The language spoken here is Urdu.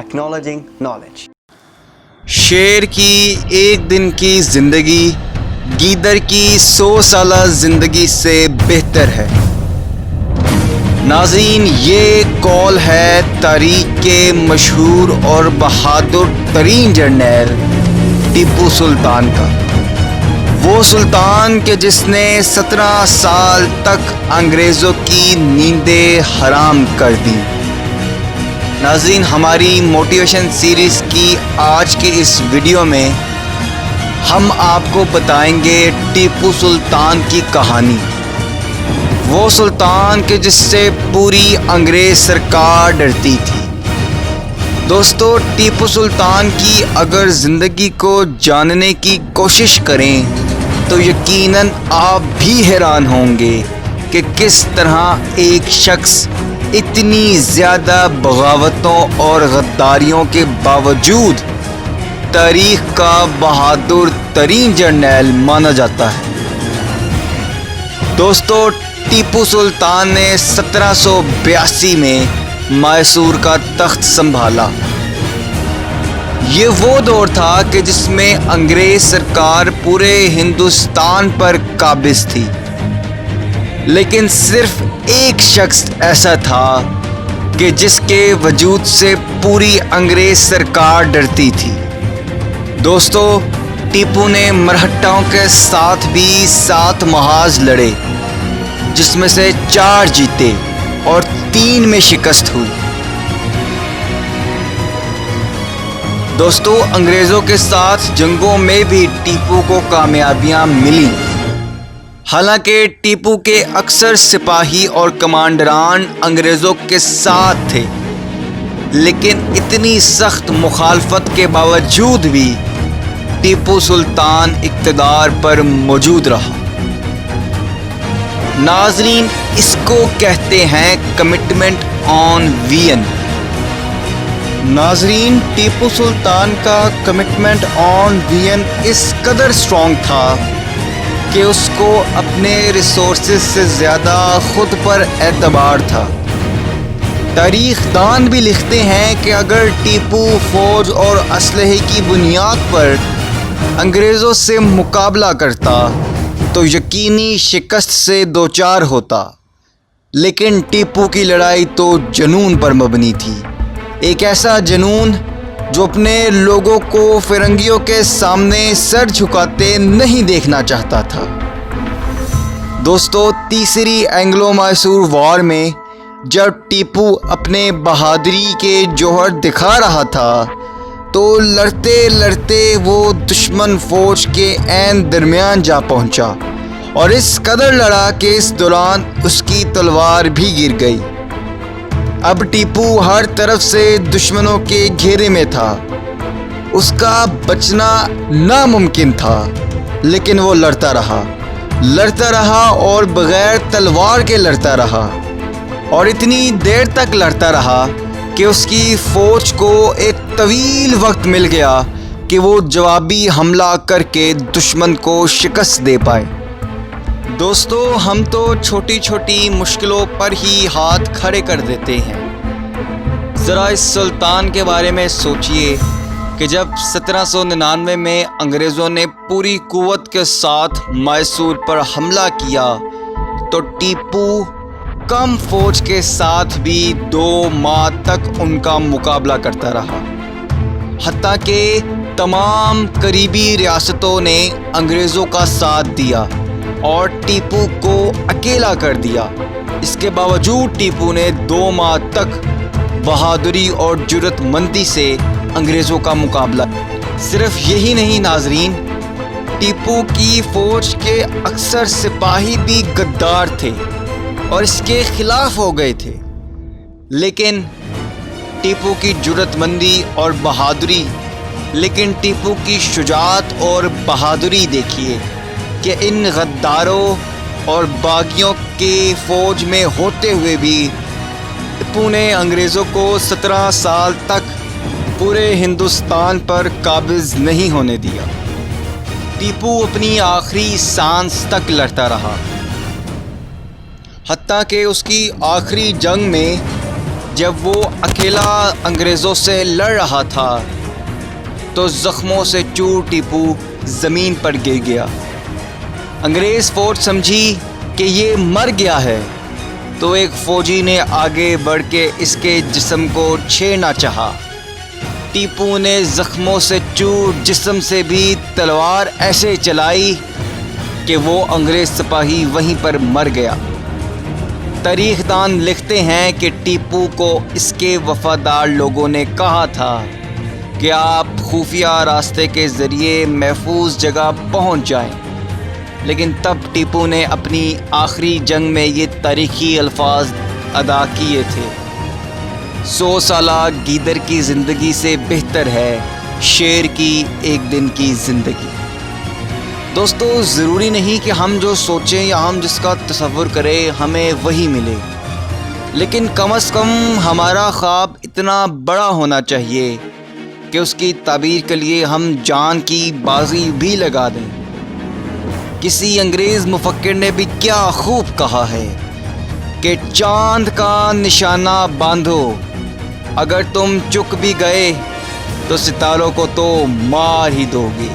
acknowledging knowledge. شیر کی ایک دن کی زندگی گیدڑ کی 100 سالہ زندگی سے بہتر ہے۔ ناظرین، یہ قول ہے تاریخ کے مشہور اور بہادر ترین جرنیل ٹیپو سلطان کا، وہ سلطان کہ جس نے 17 سال تک انگریزوں کی نیندیں حرام کر دیں۔ ناظرین، ہماری موٹیویشن سیریز کی آج کے اس ویڈیو میں ہم آپ کو بتائیں گے ٹیپو سلطان کی کہانی، وہ سلطان کہ جس سے پوری انگریز سرکار ڈرتی تھی۔ دوستو، ٹیپو سلطان کی اگر زندگی کو جاننے کی کوشش کریں تو یقیناً آپ بھی حیران ہوں گے کہ کس طرح ایک شخص اتنی زیادہ بغاوتوں اور غداریوں کے باوجود تاریخ کا بہادر ترین جرنیل مانا جاتا ہے۔ دوستو، ٹیپو سلطان نے 1782 میں میسور کا تخت سنبھالا۔ یہ وہ دور تھا کہ جس میں انگریز سرکار پورے ہندوستان پر قابض تھی، لیکن صرف ایک شخص ایسا تھا کہ جس کے وجود سے پوری انگریز سرکار ڈرتی تھی۔ دوستو، ٹیپو نے مرہٹوں کے ساتھ بھی 7 محاذ لڑے، جس میں سے 4 جیتے اور 3 میں شکست ہوئی۔ دوستو، انگریزوں کے ساتھ جنگوں میں بھی ٹیپو کو کامیابیاں ملیں، حالانکہ ٹیپو کے اکثر سپاہی اور کمانڈران انگریزوں کے ساتھ تھے، لیکن اتنی سخت مخالفت کے باوجود بھی ٹیپو سلطان اقتدار پر موجود رہا۔ ناظرین، اس کو کہتے ہیں کمٹمنٹ آن وین۔ ناظرین، ٹیپو سلطان کا کمٹمنٹ آن وین اس قدر اسٹرانگ تھا کہ اس کو اپنے ریسورسز سے زیادہ خود پر اعتبار تھا۔ تاریخ دان بھی لکھتے ہیں کہ اگر ٹیپو فوج اور اسلحے کی بنیاد پر انگریزوں سے مقابلہ کرتا تو یقینی شکست سے دوچار ہوتا، لیکن ٹیپو کی لڑائی تو جنون پر مبنی تھی، ایک ایسا جنون جو اپنے لوگوں کو فرنگیوں کے سامنے سر جھکاتے نہیں دیکھنا چاہتا تھا۔ دوستو، تیسری اینگلو میسور وار میں جب ٹیپو اپنے بہادری کے جوہر دکھا رہا تھا تو لڑتے لڑتے وہ دشمن فوج کے عین درمیان جا پہنچا اور اس قدر لڑا کہ اس دوران اس کی تلوار بھی گر گئی۔ اب ٹیپو ہر طرف سے دشمنوں کے گھیرے میں تھا، اس کا بچنا ناممکن تھا، لیکن وہ لڑتا رہا اور بغیر تلوار کے لڑتا رہا، اور اتنی دیر تک لڑتا رہا کہ اس کی فوج کو ایک طویل وقت مل گیا کہ وہ جوابی حملہ کر کے دشمن کو شکست دے پائے۔ دوستو، ہم تو چھوٹی چھوٹی مشکلوں پر ہی ہاتھ کھڑے کر دیتے ہیں۔ ذرا اس سلطان کے بارے میں سوچئے کہ جب 1799 میں انگریزوں نے پوری قوت کے ساتھ میسور پر حملہ کیا تو ٹیپو کم فوج کے ساتھ بھی 2 ماہ تک ان کا مقابلہ کرتا رہا، حتیٰ کہ تمام قریبی ریاستوں نے انگریزوں کا ساتھ دیا اور ٹیپو کو اکیلا کر دیا۔ اس کے باوجود ٹیپو نے 2 ماہ تک بہادری اور جرأت مندی سے انگریزوں کا مقابلہ۔ صرف یہی نہیں ناظرین، ٹیپو کی فوج کے اکثر سپاہی بھی غدار تھے اور اس کے خلاف ہو گئے تھے، لیکن ٹیپو کی جرأت مندی اور بہادری، لیکن ٹیپو کی شجاعت اور بہادری دیکھیے کہ ان غداروں اور باغیوں کے فوج میں ہوتے ہوئے بھی ٹیپو نے انگریزوں کو 17 سال تک پورے ہندوستان پر قابض نہیں ہونے دیا۔ ٹیپو اپنی آخری سانس تک لڑتا رہا، حتیٰ کہ اس کی آخری جنگ میں جب وہ اکیلا انگریزوں سے لڑ رہا تھا تو زخموں سے چور ٹیپو زمین پر گر گیا۔ انگریز فوج سمجھی کہ یہ مر گیا ہے تو ایک فوجی نے آگے بڑھ کے اس کے جسم کو چھیڑنا چاہا۔ ٹیپو نے زخموں سے چور جسم سے بھی تلوار ایسے چلائی کہ وہ انگریز سپاہی وہیں پر مر گیا۔ تاریخ دان لکھتے ہیں کہ ٹیپو کو اس کے وفادار لوگوں نے کہا تھا کہ آپ خفیہ راستے کے ذریعے محفوظ جگہ پہنچ جائیں، لیکن تب ٹیپو نے اپنی آخری جنگ میں یہ تاریخی الفاظ ادا کیے تھے: 100 سالہ گیدڑ کی زندگی سے بہتر ہے شیر کی ایک دن کی زندگی۔ دوستو، ضروری نہیں کہ ہم جو سوچیں یا ہم جس کا تصور کریں ہمیں وہی ملے، لیکن کم از کم ہمارا خواب اتنا بڑا ہونا چاہیے کہ اس کی تعبیر کے لیے ہم جان کی بازی بھی لگا دیں۔ کسی انگریز مفکر نے بھی کیا خوب کہا ہے کہ چاند کا نشانہ باندھو، اگر تم چک بھی گئے تو ستاروں کو تو مار ہی دو گے۔